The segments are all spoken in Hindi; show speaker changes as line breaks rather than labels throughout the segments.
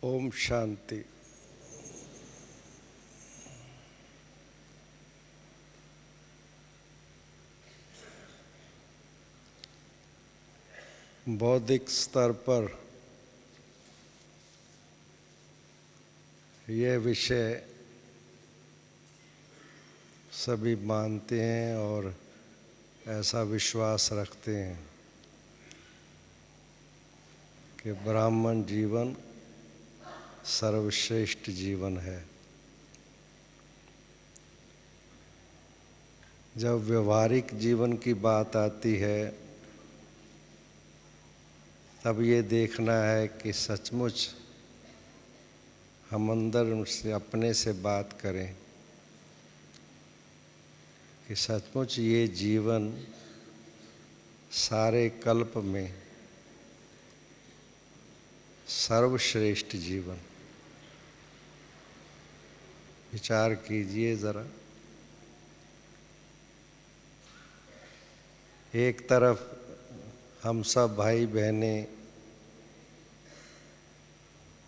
ओम शांति। बौद्धिक स्तर पर यह विषय सभी मानते हैं और ऐसा विश्वास रखते हैं कि ब्राह्मण जीवन सर्वश्रेष्ठ जीवन है। जब व्यवहारिक जीवन की बात आती है तब ये देखना है कि सचमुच हम अंदर से अपने से बात करें कि सचमुच ये जीवन सारे कल्प में सर्वश्रेष्ठ जीवन। विचार कीजिए ज़रा। एक तरफ हम सब भाई बहनें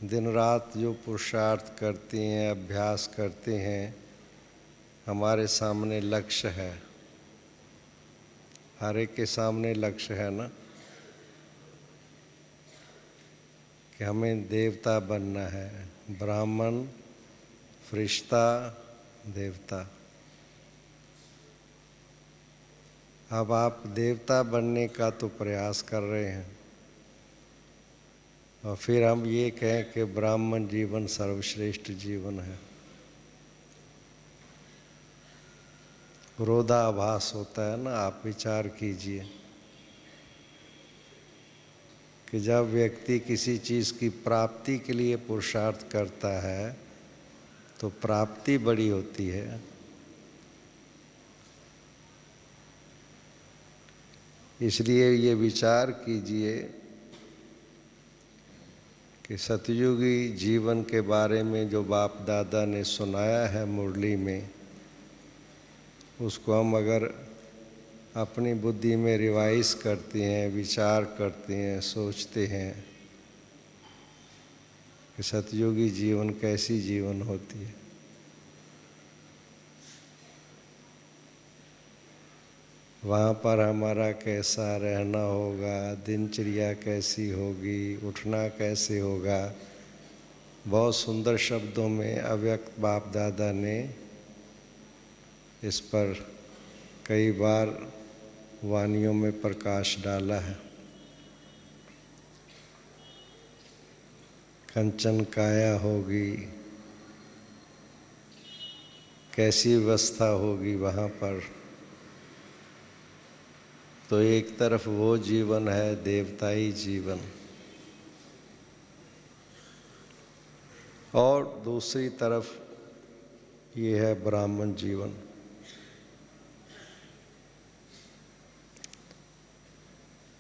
दिन रात जो पुरुषार्थ करती हैं, अभ्यास करते हैं, हमारे सामने लक्ष्य है। हर एक के सामने लक्ष्य है ना कि हमें देवता बनना है। ब्राह्मण, फरिश्ता, देवता। अब आप देवता बनने का तो प्रयास कर रहे हैं और फिर हम ये कहें कि ब्राह्मण जीवन सर्वश्रेष्ठ जीवन है। विरोधाभास होता है ना। आप विचार कीजिए कि जब व्यक्ति किसी चीज़ की प्राप्ति के लिए पुरुषार्थ करता है तो प्राप्ति बड़ी होती है। इसलिए ये विचार कीजिए कि सतयुगी जीवन के बारे में जो बाप दादा ने सुनाया है मुरली में, उसको हम अगर अपनी बुद्धि में रिवाइज करते हैं, विचार करते हैं, सोचते हैं कि सतयुगी जीवन कैसी जीवन होती है। वहाँ पर हमारा कैसा रहना होगा, दिनचर्या कैसी होगी, उठना कैसे होगा। बहुत सुंदर शब्दों में अव्यक्त बाप दादा ने इस पर कई बार वानियों में प्रकाश डाला है। कंचन काया होगी, कैसी व्यवस्था होगी वहाँ पर। तो एक तरफ वो जीवन है देवताई जीवन और दूसरी तरफ ये है ब्राह्मण जीवन।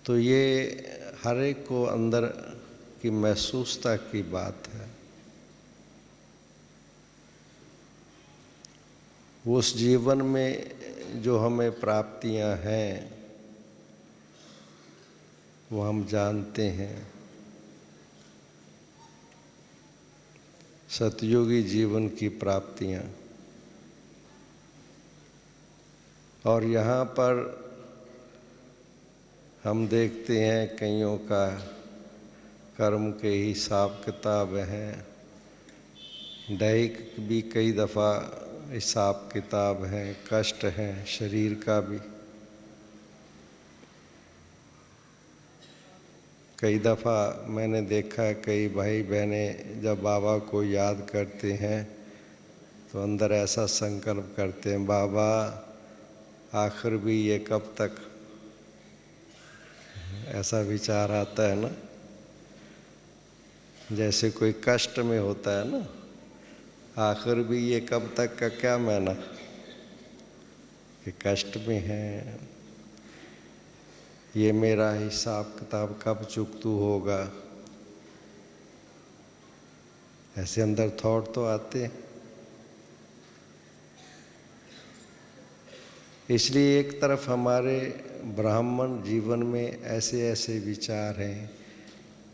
तो ये हर एक को अंदर की महसूसता की बात है। उस जीवन में जो हमें प्राप्तियां हैं वो हम जानते हैं। सतयुगी जीवन की प्राप्तियां। और यहाँ पर हम देखते हैं कईयों का कर्म के हिसाब किताब हैं, दैहिक भी कई दफ़ा हिसाब किताब हैं, कष्ट हैं, शरीर का भी। कई दफ़ा मैंने देखा कई भाई बहनें जब बाबा को याद करते हैं तो अंदर ऐसा संकल्प करते हैं, बाबा आखिर भी ये कब तक। ऐसा विचार आता है ना, जैसे कोई कष्ट में होता है ना, आखिर भी ये कब तक का क्या माना कि कष्ट में है। ये मेरा हिसाब किताब कब चुकतू होगा। ऐसे अंदर थॉट तो आते हैं। इसलिए एक तरफ हमारे ब्राह्मण जीवन में ऐसे ऐसे विचार हैं।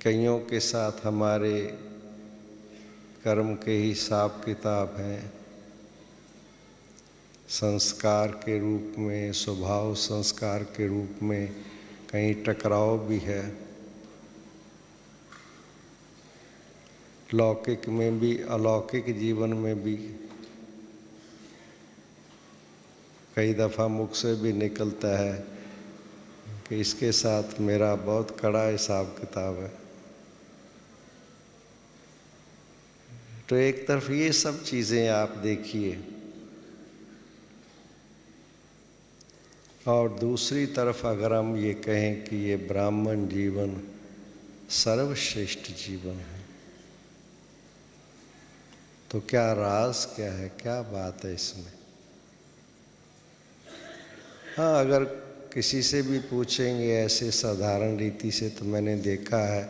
कईयों के साथ हमारे कर्म के हिसाब किताब हैं, संस्कार के रूप में, स्वभाव संस्कार के रूप में कहीं टकराव भी है, लौकिक में भी अलौकिक जीवन में भी। कई दफ़ा मुख से भी निकलता है कि इसके साथ मेरा बहुत कड़ा हिसाब किताब है। तो एक तरफ ये सब चीज़ें आप देखिए, और दूसरी तरफ अगर हम ये कहें कि ये ब्राह्मण जीवन सर्वश्रेष्ठ जीवन है, तो क्या राज क्या है, क्या बात है इसमें? हाँ, अगर किसी से भी पूछेंगे ऐसे साधारण रीति से, तो मैंने देखा है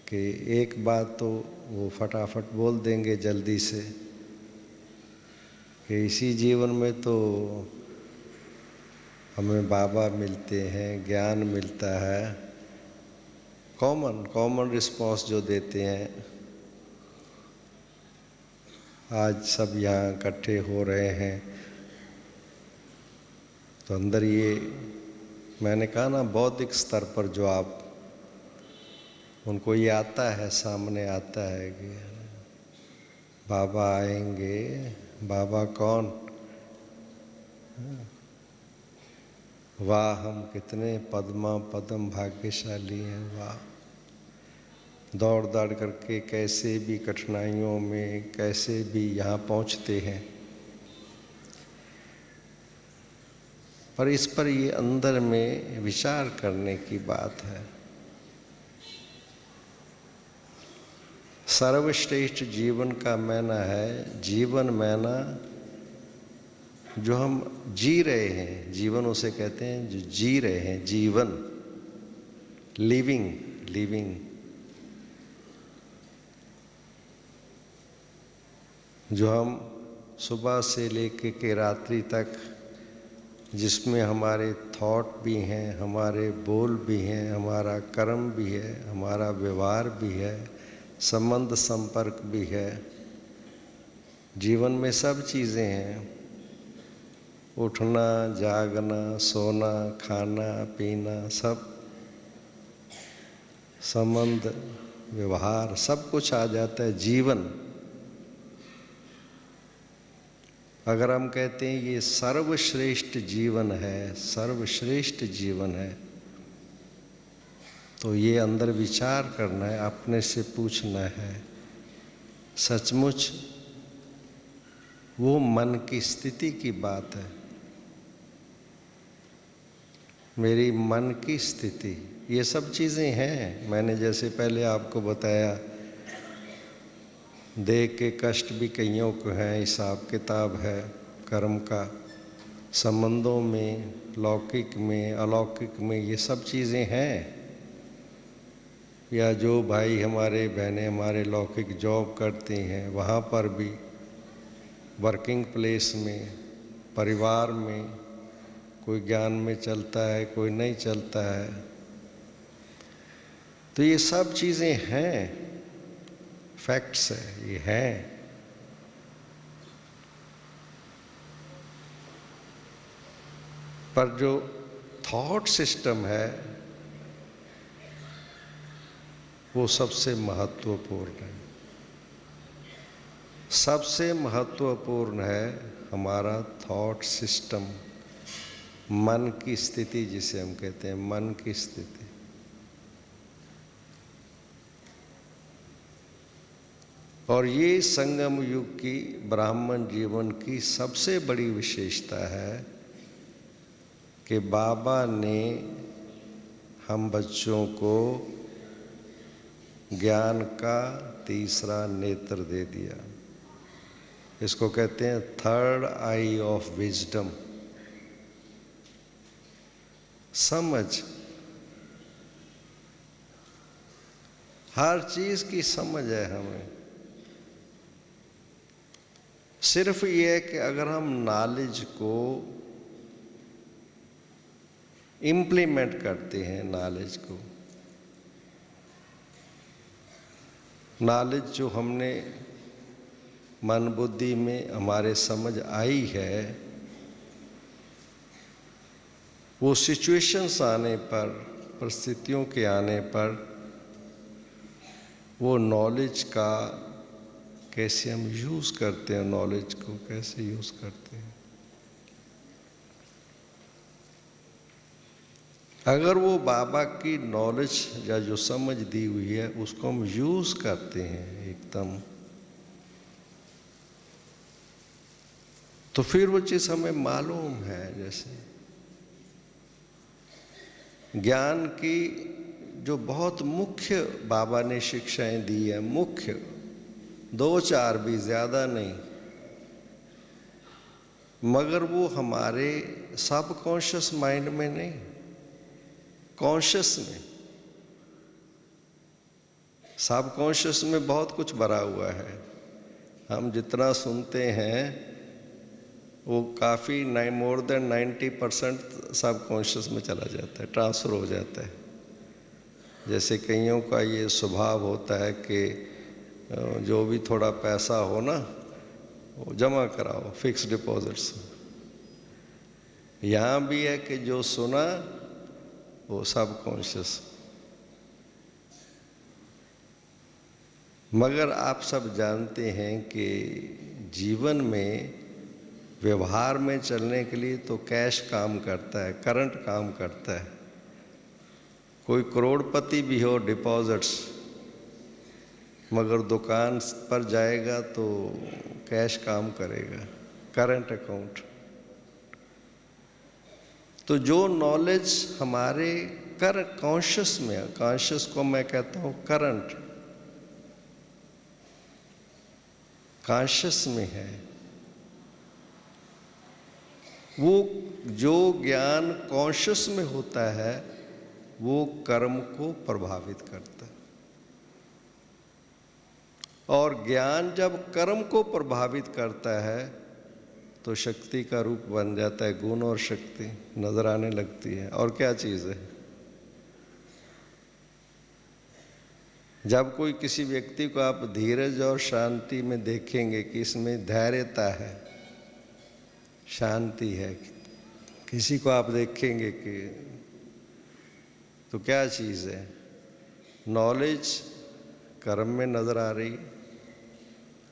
कि एक बात तो वो फटाफट बोल देंगे जल्दी से कि इसी जीवन में तो हमें बाबा मिलते हैं, ज्ञान मिलता है। कॉमन रिस्पॉन्स जो देते हैं। आज सब यहाँ इकट्ठे हो रहे हैं तो अंदर ये, मैंने कहा ना, बौद्धिक स्तर पर जो आप, उनको ये आता है, सामने आता है कि बाबा आएंगे। बाबा कौन? वाह, हम कितने पद्म भाग्यशाली हैं, वाह। दौड़ दौड़ करके कैसे भी कठिनाइयों में कैसे भी यहाँ पहुँचते हैं। पर इस पर ये अंदर में विचार करने की बात है। सर्वश्रेष्ठ जीवन का मायना है, जीवन मायना जो हम जी रहे हैं, जीवन उसे कहते हैं जो जी रहे हैं, जीवन, लिविंग। जो हम सुबह से लेके के रात्रि तक, जिसमें हमारे थॉट भी हैं, हमारे बोल भी हैं, हमारा कर्म भी है, हमारा व्यवहार भी है, संबंध संपर्क भी है। जीवन में सब चीज़ें हैं, उठना, जागना, सोना, खाना, पीना, सब संबंध, व्यवहार, सब कुछ आ जाता है जीवन। अगर हम कहते हैं ये सर्वश्रेष्ठ जीवन है, सर्वश्रेष्ठ जीवन है, तो ये अंदर विचार करना है, अपने से पूछना है, सचमुच वो मन की स्थिति की बात है। मेरी मन की स्थिति, ये सब चीज़ें हैं। मैंने जैसे पहले आपको बताया, देह के कष्ट भी कईयों को हैं, हिसाब किताब है कर्म का, संबंधों में, लौकिक में, अलौकिक में, ये सब चीज़ें हैं। या जो भाई हमारे बहनें हमारे लौकिक जॉब करती हैं, वहाँ पर भी, वर्किंग प्लेस में, परिवार में, कोई ज्ञान में चलता है, कोई नहीं चलता है। तो ये सब चीज़ें हैं, फैक्ट्स है, ये हैं। पर जो थॉट सिस्टम है वो सबसे महत्वपूर्ण है। सबसे महत्वपूर्ण है हमारा थॉट सिस्टम, मन की स्थिति, जिसे हम कहते हैं मन की स्थिति। और ये संगम युग की ब्राह्मण जीवन की सबसे बड़ी विशेषता है कि बाबा ने हम बच्चों को ज्ञान का तीसरा नेत्र दे दिया। इसको कहते हैं थर्ड आई ऑफ विजडम, समझ। हर चीज की समझ है हमें। सिर्फ ये है कि अगर हम नॉलेज को इम्प्लीमेंट करते हैं, नॉलेज को, नॉलेज जो हमने मन बुद्धि में हमारे समझ आई है, वो सिचुएशंस आने पर, परिस्थितियों के आने पर वो नॉलेज का कैसे हम यूज़ करते हैं, नॉलेज को कैसे यूज़ करते हैं। अगर वो बाबा की नॉलेज या जो समझ दी हुई है उसको हम यूज़ करते हैं एकदम, तो फिर वो चीज़ हमें मालूम है। जैसे ज्ञान की जो बहुत मुख्य बाबा ने शिक्षाएं दी है, मुख्य 2-4 भी, ज़्यादा नहीं, मगर वो हमारे सबकॉन्शियस माइंड में नहीं, कॉन्शियस में। सबकॉन्शियस में बहुत कुछ भरा हुआ है। हम जितना सुनते हैं वो काफ़ी मोर देन 90% सबकॉन्शियस में चला जाता है, ट्रांसफ़र हो जाता है। जैसे कईयों का ये स्वभाव होता है कि जो भी थोड़ा पैसा हो ना वो जमा कराओ, फिक्स डिपॉजिट्स। यहाँ भी है कि जो सुना वो सबकॉन्शियस। मगर आप सब जानते हैं कि जीवन में, व्यवहार में चलने के लिए तो कैश काम करता है, करंट काम करता है। कोई करोड़पति भी हो, डिपॉजिट्स, मगर दुकान पर जाएगा तो कैश काम करेगा, करंट अकाउंट। तो जो नॉलेज हमारे कॉन्शियस में है, कॉन्शियस को मैं कहता हूँ करंट, कॉन्शियस में है, वो जो ज्ञान कॉन्शियस में होता है वो कर्म को प्रभावित करता है। और ज्ञान जब कर्म को प्रभावित करता है तो शक्ति का रूप बन जाता है, गुण और शक्ति नजर आने लगती है। और क्या चीज़ है, जब कोई किसी व्यक्ति को आप धीरज और शांति में देखेंगे कि इसमें धैर्यता है, शांति है, किसी को आप देखेंगे कि, तो क्या चीज़ है, नॉलेज कर्म में नजर आ रही।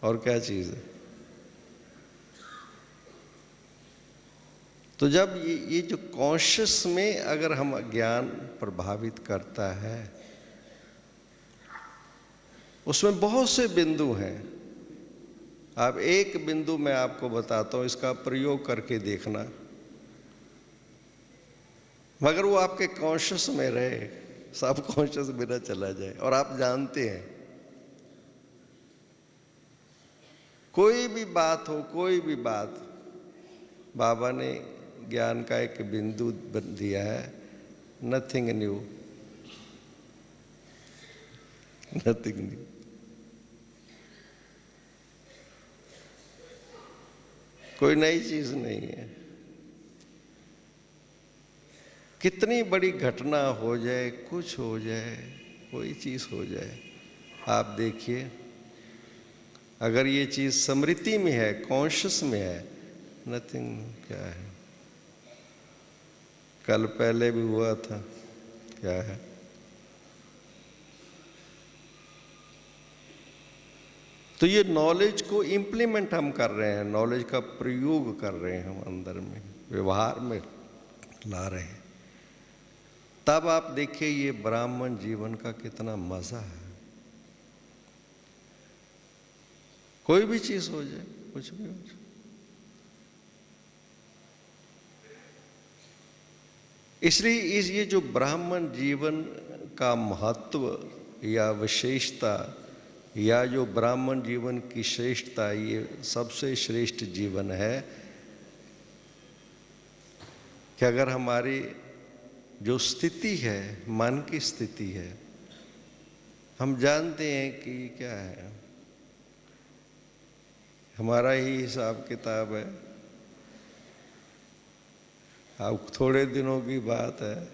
और क्या चीज़ है, तो जब ये जो कॉन्शियस में अगर हम ज्ञान प्रभावित करता है, उसमें बहुत से बिंदु हैं। आप एक बिंदु मैं आपको बताता हूँ, इसका प्रयोग करके देखना, मगर वो आपके कॉन्शियस में रहे, सब कॉन्शियस में न चला जाए। और आप जानते हैं कोई भी बात हो, कोई भी बात, बाबा ने ज्ञान का एक बिंदु दिया है, नथिंग न्यू, नथिंग न्यू। कोई नई चीज नहीं है। कितनी बड़ी घटना हो जाए, कुछ हो जाए, कोई चीज हो जाए, आप देखिए, अगर ये चीज स्मृति में है, कॉन्शियस में है, नथिंग क्या है, कल पहले भी हुआ था, क्या है। तो ये नॉलेज को इम्प्लीमेंट हम कर रहे हैं, नॉलेज का प्रयोग कर रहे हैं, हम अंदर में व्यवहार में ला रहे हैं। तब आप देखिए ये ब्राह्मण जीवन का कितना मजा है। कोई भी चीज हो जाए, कुछ भी हो जाए, इसलिए ये जो ब्राह्मण जीवन का महत्व या विशेषता, या जो ब्राह्मण जीवन की श्रेष्ठता, ये सबसे श्रेष्ठ जीवन है कि अगर हमारी जो स्थिति है, मन की स्थिति है, हम जानते हैं कि क्या है, हमारा ही हिसाब किताब है। अब थोड़े दिनों की बात है,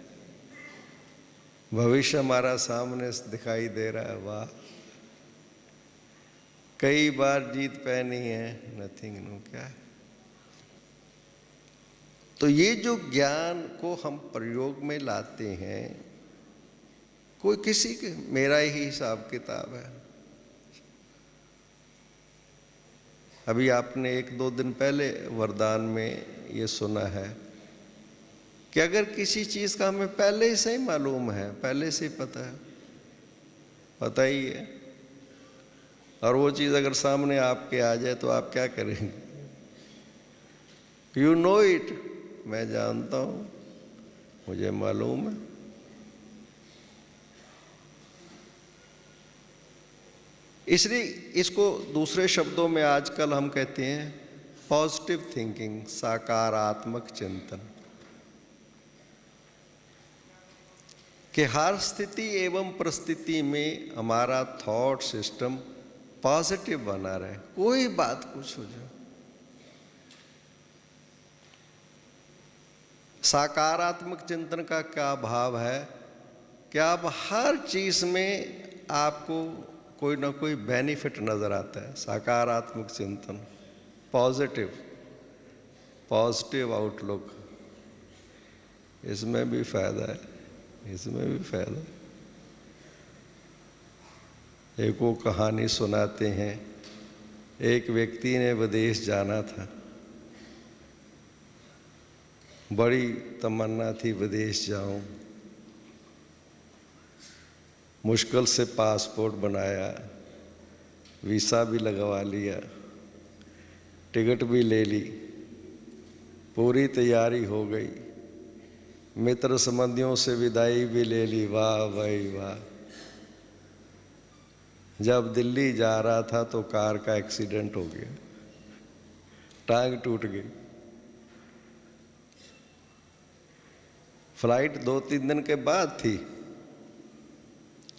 भविष्य हमारा सामने दिखाई दे रहा है, वाह कई बार जीत पैनी है, नथिंग नो क्या है। तो ये जो ज्ञान को हम प्रयोग में लाते हैं, कोई किसी के, मेरा ही हिसाब किताब है। अभी आपने 1-2 दिन पहले वरदान में ये सुना है कि अगर किसी चीज़ का हमें पहले से ही मालूम है, पहले से ही पता है, पता ही है, और वो चीज़ अगर सामने आपके आ जाए तो आप क्या करेंगे? यू नो इट, मैं जानता हूँ, मुझे मालूम है। इसलिए इसको दूसरे शब्दों में आजकल हम कहते हैं पॉजिटिव थिंकिंग, सकारात्मक चिंतन, कि हर स्थिति एवं परिस्थिति में हमारा थॉट सिस्टम पॉजिटिव बना रहे, कोई बात कुछ हो जाए। सकारात्मक चिंतन का क्या भाव है कि आप हर चीज में आपको कोई ना कोई बेनिफिट नजर आता है। सकारात्मक चिंतन, पॉजिटिव, पॉजिटिव आउटलुक, इसमें भी फायदा है, इसमें भी फायदा है। एक वो कहानी सुनाते हैं, एक व्यक्ति ने विदेश जाना था, बड़ी तमन्ना थी विदेश जाऊं, मुश्किल से पासपोर्ट बनाया, वीसा भी लगवा लिया, टिकट भी ले ली, पूरी तैयारी हो गई, मित्र संबंधियों से विदाई भी ले ली, वाह भाई वाह। जब दिल्ली जा रहा था तो कार का एक्सीडेंट हो गया, टांग टूट गई। फ्लाइट 2-3 दिन के बाद थी।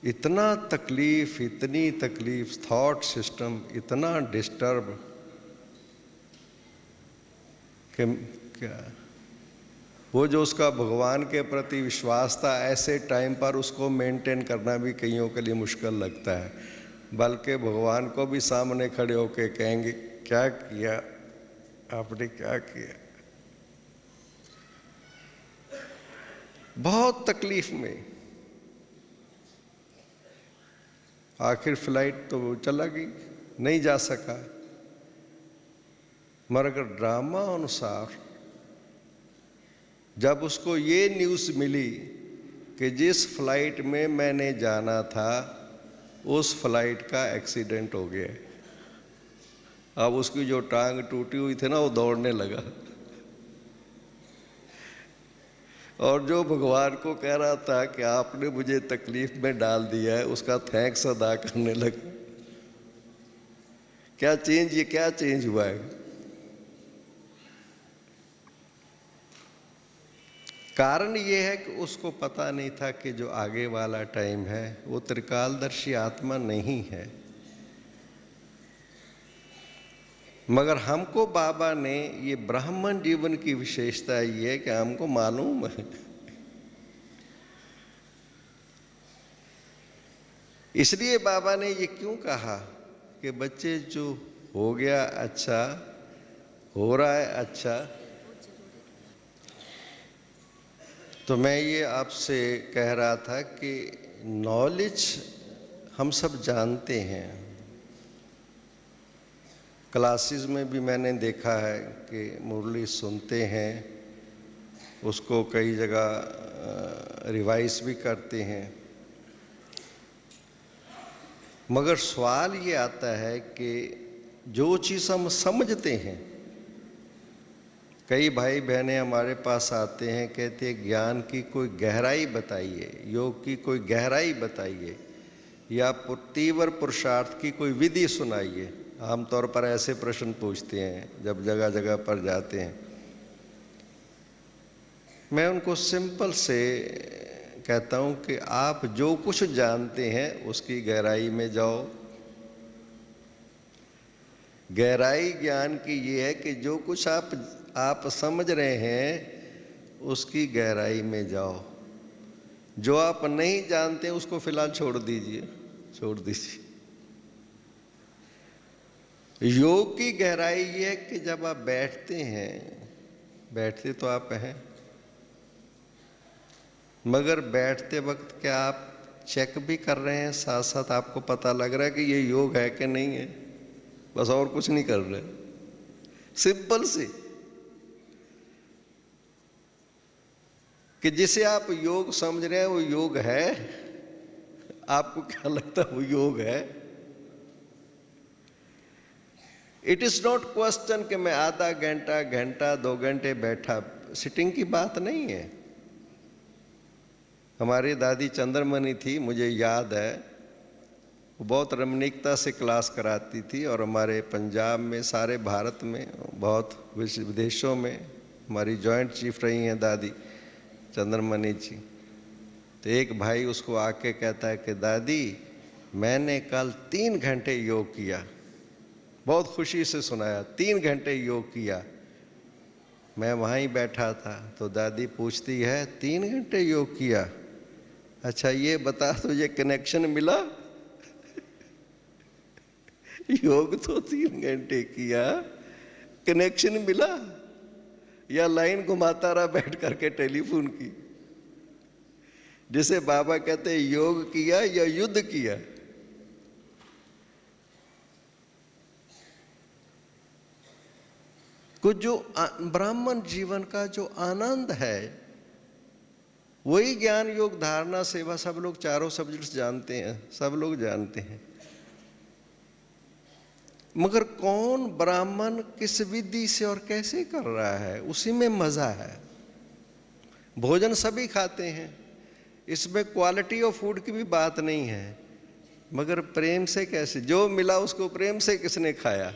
इतना तकलीफ, इतनी तकलीफ, थॉट सिस्टम इतना डिस्टर्ब कि क्या, वो जो उसका भगवान के प्रति विश्वास था, ऐसे टाइम पर उसको मेंटेन करना भी कईयों के लिए मुश्किल लगता है, बल्कि भगवान को भी सामने खड़े होके कहेंगे क्या किया आपने, क्या किया। बहुत तकलीफ में आखिर फ्लाइट तो चला गई, नहीं जा सका। मगर ड्रामा अनुसार जब उसको ये न्यूज़ मिली कि जिस फ्लाइट में मैंने जाना था उस फ्लाइट का एक्सीडेंट हो गया, अब उसकी जो टांग टूटी हुई थी ना, वो दौड़ने लगा, और जो भगवान को कह रहा था कि आपने मुझे तकलीफ में डाल दिया है, उसका थैंक्स अदा करने लगा। क्या चेंज, ये क्या चेंज हुआ है? कारण ये है कि उसको पता नहीं था कि जो आगे वाला टाइम है वो त्रिकालदर्शी आत्मा नहीं है। मगर हमको बाबा ने, ये ब्राह्मण जीवन की विशेषता ये है कि हमको मालूम है, इसलिए बाबा ने ये क्यों कहा कि बच्चे जो हो गया अच्छा, हो रहा है अच्छा। तो मैं ये आपसे कह रहा था कि नॉलेज हम सब जानते हैं, क्लासेस में भी मैंने देखा है कि मुरली सुनते हैं, उसको कई जगह रिवाइज भी करते हैं, मगर सवाल ये आता है कि जो चीज़ हम समझते हैं, कई भाई बहनें हमारे पास आते हैं, कहते हैं ज्ञान की कोई गहराई बताइए, योग की कोई गहराई बताइए, या तीव्र पुरुषार्थ की कोई विधि सुनाइए। आमतौर पर ऐसे प्रश्न पूछते हैं जब जगह जगह पर जाते हैं। मैं उनको सिंपल से कहता हूं कि आप जो कुछ जानते हैं उसकी गहराई में जाओ। गहराई ज्ञान की ये है कि जो कुछ आप समझ रहे हैं उसकी गहराई में जाओ। जो आप नहीं जानते उसको फिलहाल छोड़ दीजिए, छोड़ दीजिए। योग की गहराई ये है कि जब आप बैठते हैं, बैठते तो आप हैं, मगर बैठते वक्त क्या आप चेक भी कर रहे हैं, साथ साथ आपको पता लग रहा है कि ये योग है कि नहीं है, बस और कुछ नहीं कर रहे। सिंपल सी कि जिसे आप योग समझ रहे हैं वो योग है। आपको क्या लगता है वो योग है? इट इज नॉट क्वेश्चन कि मैं आधा घंटा, घंटा, 2 घंटे बैठा, सिटिंग की बात नहीं है। हमारी दादी चंद्रमणि थी, मुझे याद है, वो बहुत रमणीकता से क्लास कराती थी और हमारे पंजाब में, सारे भारत में, बहुत विदेशों में हमारी जॉइंट चीफ रही हैं दादी चंद्रमणि जी। तो एक भाई उसको आके कहता है कि दादी मैंने कल 3 घंटे योग किया। बहुत खुशी से सुनाया, 3 घंटे योग किया। मैं वहाँ ही बैठा था। तो दादी पूछती है 3 घंटे योग किया? अच्छा ये बता तुझे कनेक्शन मिला? योग तो 3 घंटे किया, कनेक्शन मिला या लाइन घुमाता रहा बैठ करके टेलीफोन की? जिसे बाबा कहते योग किया या युद्ध किया? कुछ जो ब्राह्मण जीवन का जो आनंद है वही ज्ञान योग धारणा सेवा, सब लोग चारों सब्जेक्ट्स जानते हैं, सब लोग जानते हैं। मगर कौन ब्राह्मण किस विधि से और कैसे कर रहा है, उसी में मजा है। भोजन सभी खाते हैं, इसमें क्वालिटी ऑफ फूड की भी बात नहीं है, मगर प्रेम से कैसे, जो मिला उसको प्रेम से किसने खाया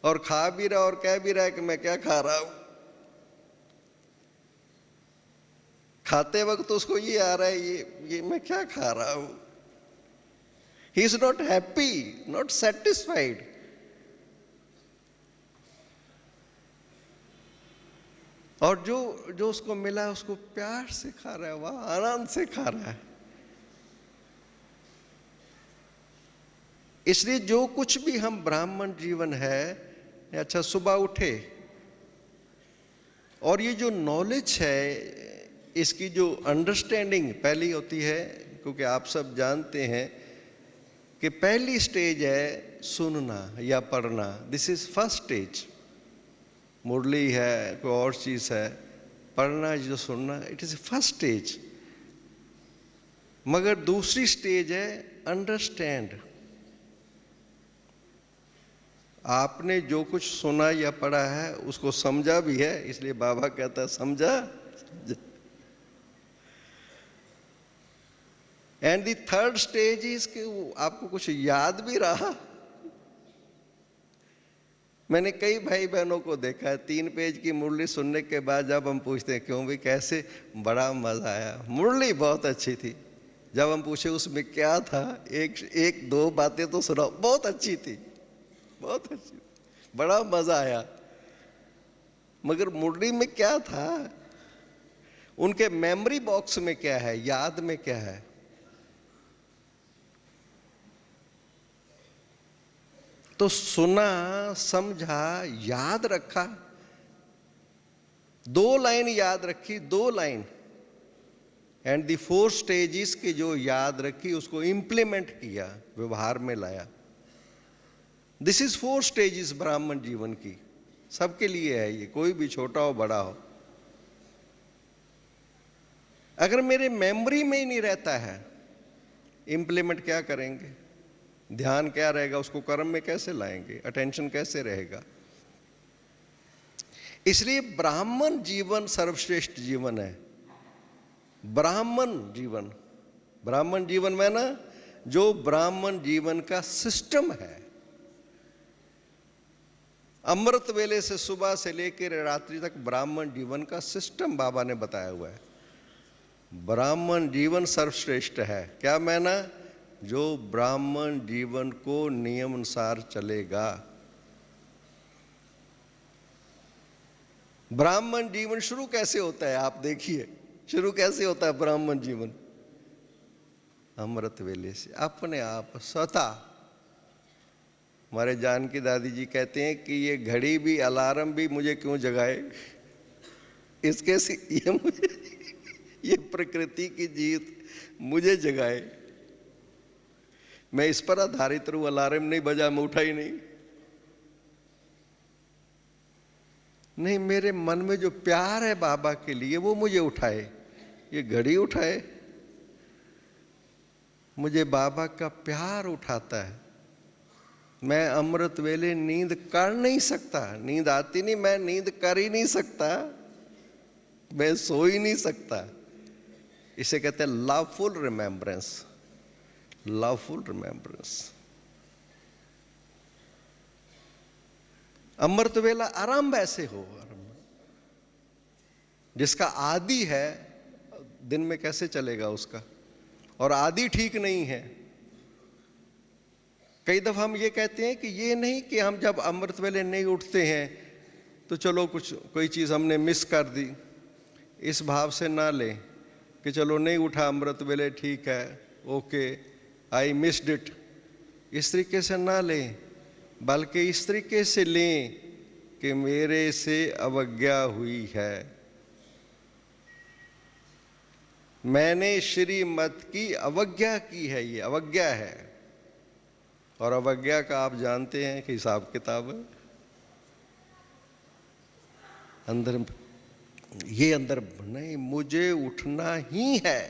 और खा भी रहा और कह भी रहा है कि मैं क्या खा रहा हूं। खाते वक्त तो उसको ये आ रहा है ये मैं क्या खा रहा हूं। He is not happy, not satisfied. और जो उसको मिला है उसको प्यार से खा रहा है, वह आनंद से खा रहा है। इसलिए जो कुछ भी हम ब्राह्मण जीवन है, अच्छा सुबह उठे और ये जो नॉलेज है, इसकी जो अंडरस्टैंडिंग पहली होती है, क्योंकि आप सब जानते हैं कि पहली स्टेज है सुनना या पढ़ना। This is first stage. Murli है, कोई और चीज़ है, पढ़ना जो सुनना, इट इज फर्स्ट स्टेज। मगर दूसरी स्टेज है अंडरस्टैंड। आपने जो कुछ सुना या पढ़ा है उसको समझा भी है, इसलिए बाबा कहता है समझा। And the third stage is कि आपको कुछ याद भी रहा। मैंने कई भाई बहनों को देखा है 3 पेज की मुरली सुनने के बाद जब हम पूछते हैं क्यों भी कैसे, बड़ा मजा आया, मुरली बहुत अच्छी थी। जब हम पूछे उसमें क्या था, एक दो बातें तो सुनाओ, बहुत अच्छी थी, बहुत अच्छी, बड़ा मजा आया। मगर मुरली में क्या था, उनके मेमोरी बॉक्स में क्या है, याद में क्या है? तो सुना, समझा, याद रखा, 2 लाइन याद रखी, 2 लाइन। एंड द 4 स्टेजेस की जो याद रखी उसको इंप्लीमेंट किया, व्यवहार में लाया। दिस इज 4 स्टेजेस ब्राह्मण जीवन की, सबके लिए है ये, कोई भी छोटा हो बड़ा हो। अगर मेरे मेमोरी में ही नहीं रहता है, इंप्लीमेंट क्या करेंगे? ध्यान क्या रहेगा, उसको कर्म में कैसे लाएंगे, अटेंशन कैसे रहेगा? इसलिए ब्राह्मण जीवन सर्वश्रेष्ठ जीवन है। ब्राह्मण जीवन, ब्राह्मण जीवन में ना जो ब्राह्मण जीवन का सिस्टम है, अमृत वेले से सुबह से लेकर रात्रि तक ब्राह्मण जीवन का सिस्टम बाबा ने बताया हुआ है। ब्राह्मण जीवन सर्वश्रेष्ठ है। क्या मैना? जो ब्राह्मण जीवन को नियम अनुसार चलेगा। ब्राह्मण जीवन शुरू कैसे होता है, आप देखिए शुरू कैसे होता है ब्राह्मण जीवन? अमृत वेले से, अपने आप स्वतः हमारे जानकी दादी जी कहते हैं कि ये घड़ी भी अलार्म भी मुझे क्यों जगाए, इसके ये मुझे ये प्रकृति की जीत मुझे जगाए, मैं इस पर आधारित रहूं। अलार्म नहीं बजा, मैं उठा ही नहीं। नहीं, मेरे मन में जो प्यार है बाबा के लिए वो मुझे उठाए। ये घड़ी उठाए, मुझे बाबा का प्यार उठाता है। मैं अमृत वेले नींद कर नहीं सकता, नींद आती नहीं, मैं नींद कर ही नहीं सकता, मैं सो ही नहीं सकता। इसे कहते हैं लवफुल रिमेम्बरेंस, लवफुल रिमेम्बरेंस। अमृत वेला आरंभ ऐसे हो, जिसका आदि है दिन में कैसे चलेगा उसका, और आदि ठीक नहीं है। कई दफा हम ये कहते हैं कि ये नहीं कि हम जब अमृत वेले नहीं उठते हैं तो चलो कोई चीज़ हमने मिस कर दी, इस भाव से ना लें कि चलो नहीं उठा अमृत वेले, ठीक है, ओके, आई मिस्ड इट, इस तरीके से ना लें, बल्कि इस तरीके से लें कि मेरे से अवज्ञा हुई है, मैंने श्रीमत की अवज्ञा की है, ये अवज्ञा है। और अवज्ञा का आप जानते हैं कि हिसाब किताब है। अंदर नहीं, मुझे उठना ही है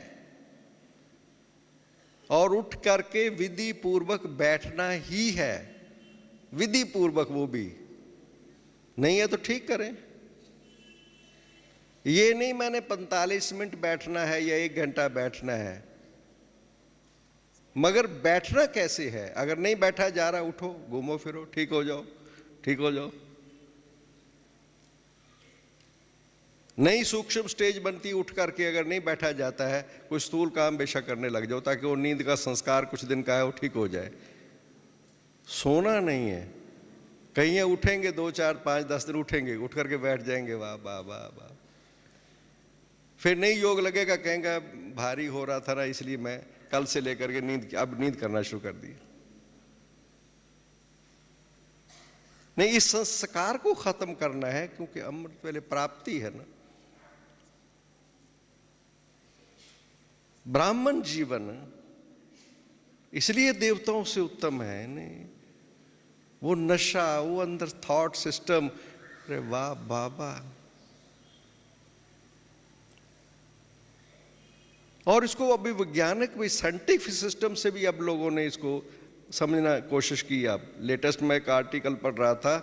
और उठ करके विधि पूर्वक बैठना ही है, विधि पूर्वक, वो भी नहीं है तो ठीक करें। ये नहीं मैंने 45 मिनट बैठना है या 1 घंटा बैठना है, मगर बैठना कैसे है। अगर नहीं बैठा जा रहा, उठो, घूमो फिरो, ठीक हो जाओ, ठीक हो जाओ। नई सूक्ष्म स्टेज बनती, उठ करके अगर नहीं बैठा जाता है, कोई स्थूल काम बेशक करने लग जाओ, ताकि वो नींद का संस्कार कुछ दिन का है वो ठीक हो जाए। सोना नहीं है। कहीं ये उठेंगे 2, 4, 5, 10 दिन उठेंगे, उठ करके बैठ जाएंगे, वाह वाह वाह वाह, फिर नहीं योग लगेगा, कहेंगे भारी हो रहा था ना, इसलिए मैं कल से लेकर के अब नींद करना शुरू कर दी। नहीं, इस संस्कार को खत्म करना है, क्योंकि अमृत वेले प्राप्ति है ना। ब्राह्मण जीवन इसलिए देवताओं से उत्तम है। नहीं, वो नशा, वो अंदर थॉट सिस्टम, अरे वाह बाबा। और इसको अभी वैज्ञानिक भी, साइंटिफिक सिस्टम से भी अब लोगों ने इसको समझना कोशिश की। अब लेटेस्ट में एक आर्टिकल पढ़ रहा था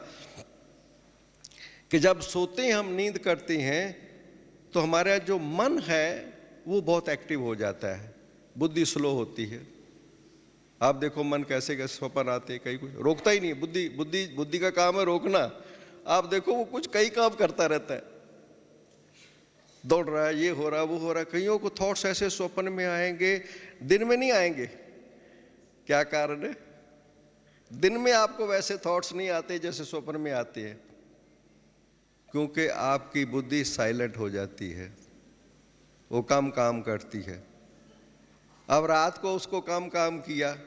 कि जब सोते हैं, हम नींद करते हैं, तो हमारा जो मन है वो बहुत एक्टिव हो जाता है, बुद्धि स्लो होती है। आप देखो मन कैसे कैसे स्वप्न आते हैं, कहीं कुछ रोकता ही नहीं। बुद्धि का काम है रोकना। आप देखो वो कुछ कई काम करता रहता है, दौड़ रहा है, ये हो रहा, वो हो रहा। कईयों को थॉट्स ऐसे स्वप्न में आएंगे, दिन में नहीं आएंगे। क्या कारण है? दिन में आपको वैसे थॉट्स नहीं आते जैसे स्वप्न में आते हैं, क्योंकि आपकी बुद्धि साइलेंट हो जाती है, वो कम काम करती है। अब रात को उसको कम काम किया,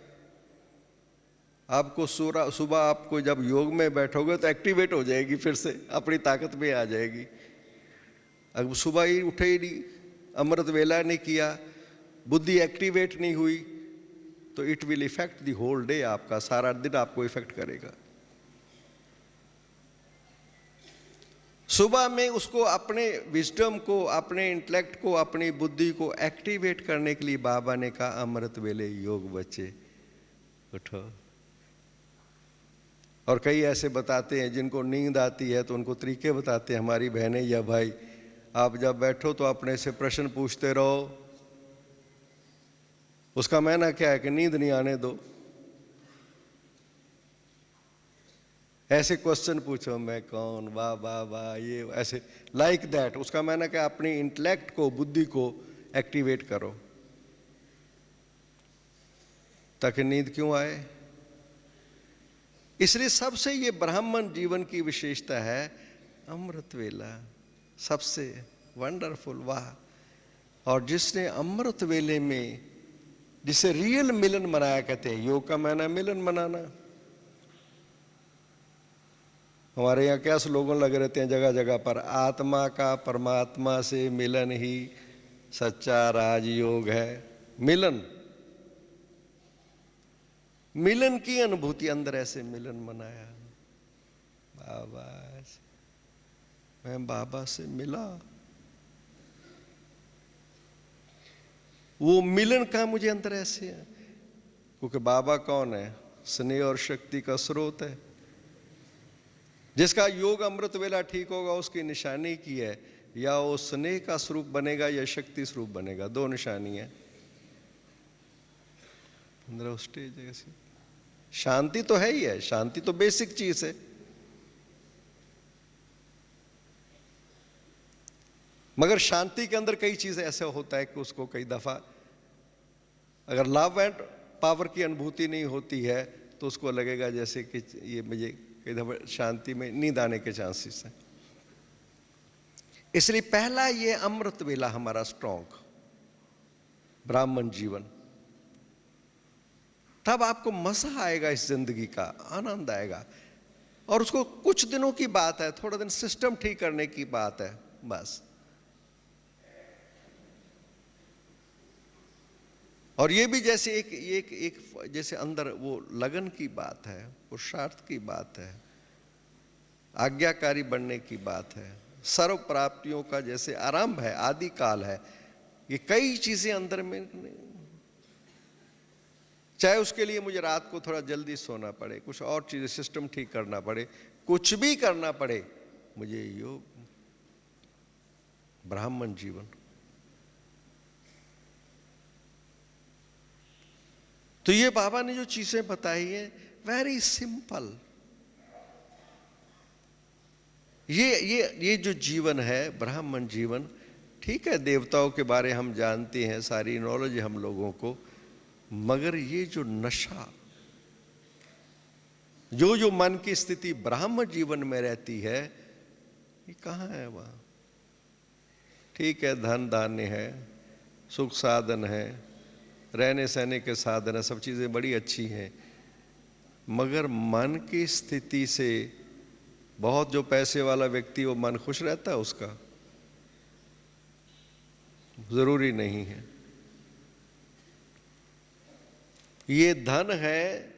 आपको सुबह आपको जब योग में बैठोगे तो एक्टिवेट हो जाएगी, फिर से अपनी ताकत में आ जाएगी। अब सुबह ही उठे ही नहीं, अमृत वेला नहीं किया, बुद्धि एक्टिवेट नहीं हुई, तो it will effect the whole day. आपका सारा दिन आपको इफेक्ट करेगा। सुबह में उसको अपने विजडम को, अपने इंटेलेक्ट को, अपनी बुद्धि को एक्टिवेट करने के लिए बाबा ने कहा अमृत वेले योग बच्चे उठो। और कई ऐसे बताते हैं जिनको नींद आती है तो उनको तरीके बताते हैं, हमारी बहनें या भाई, आप जब बैठो तो अपने से प्रश्न पूछते रहो। उसका मायना क्या है कि नींद नहीं आने दो। ऐसे क्वेश्चन पूछो, मैं कौन, वाह वाह वाह, ये ऐसे लाइक दैट। उसका मायना क्या, अपनी इंटेलेक्ट को, बुद्धि को एक्टिवेट करो, ताकि नींद क्यों आए। इसलिए सबसे ये ब्राह्मण जीवन की विशेषता है अमृत वेला, सबसे वंडरफुल, वाह। और जिसने अमृत वेले में, जिसे रियल मिलन मनाया कहते हैं, योग का माना मिलन मनाना, हमारे यहाँ क्या स्लोगन लगे रहते हैं जगह जगह पर, आत्मा का परमात्मा से मिलन ही सच्चा राजयोग है। मिलन, मिलन की अनुभूति, अंदर ऐसे मिलन मनाया। बाबा से, मैं बाबा से मिला, वो मिलन का मुझे अंदर ऐसे है, क्योंकि बाबा कौन है? स्नेह और शक्ति का स्रोत है। जिसका योग अमृत वेला ठीक होगा उसकी निशानी की है, या वो स्नेह का स्वरूप बनेगा या शक्ति स्वरूप बनेगा, दो निशानी है। अंदर स्टेज है ऐसी। शांति तो है ही है, शांति तो बेसिक चीज है, मगर शांति के अंदर कई चीजें ऐसा होता है कि उसको कई दफा अगर लव एंड पावर की अनुभूति नहीं होती है तो उसको लगेगा जैसे कि ये मुझे कई दफा शांति में नींद आने के चांसेस हैं। इसलिए पहला ये अमृत वेला हमारा स्ट्रॉन्ग ब्राह्मण जीवन, तब आपको मजा आएगा, इस जिंदगी का आनंद आएगा। और उसको कुछ दिनों की बात है, थोड़ा दिन सिस्टम ठीक करने की बात है बस। और ये भी जैसे एक जैसे अंदर वो लगन की बात है, पुरुषार्थ की बात है, आज्ञाकारी बनने की बात है, सर्व प्राप्तियों का जैसे आरंभ है, आदि काल है। ये कई चीजें अंदर में, चाहे उसके लिए मुझे रात को थोड़ा जल्दी सोना पड़े, कुछ और चीजें सिस्टम ठीक करना पड़े, कुछ भी करना पड़े, मुझे योग ब्राह्मण जीवन। तो ये बाबा ने जो चीजें बताई है वेरी सिंपल। ये जो जीवन है ब्राह्मण जीवन, ठीक है देवताओं के बारे हम जानते हैं, सारी नॉलेज हम लोगों को, मगर ये जो नशा, जो मन की स्थिति ब्राह्मण जीवन में रहती है, ये कहाँ है? वहां ठीक है धन धान्य है, सुख साधन है, रहने सहने के साधन है, सब चीजें बड़ी अच्छी हैं, मगर मन की स्थिति से बहुत जो पैसे वाला व्यक्ति वो मन खुश रहता है उसका? जरूरी नहीं है। ये धन है,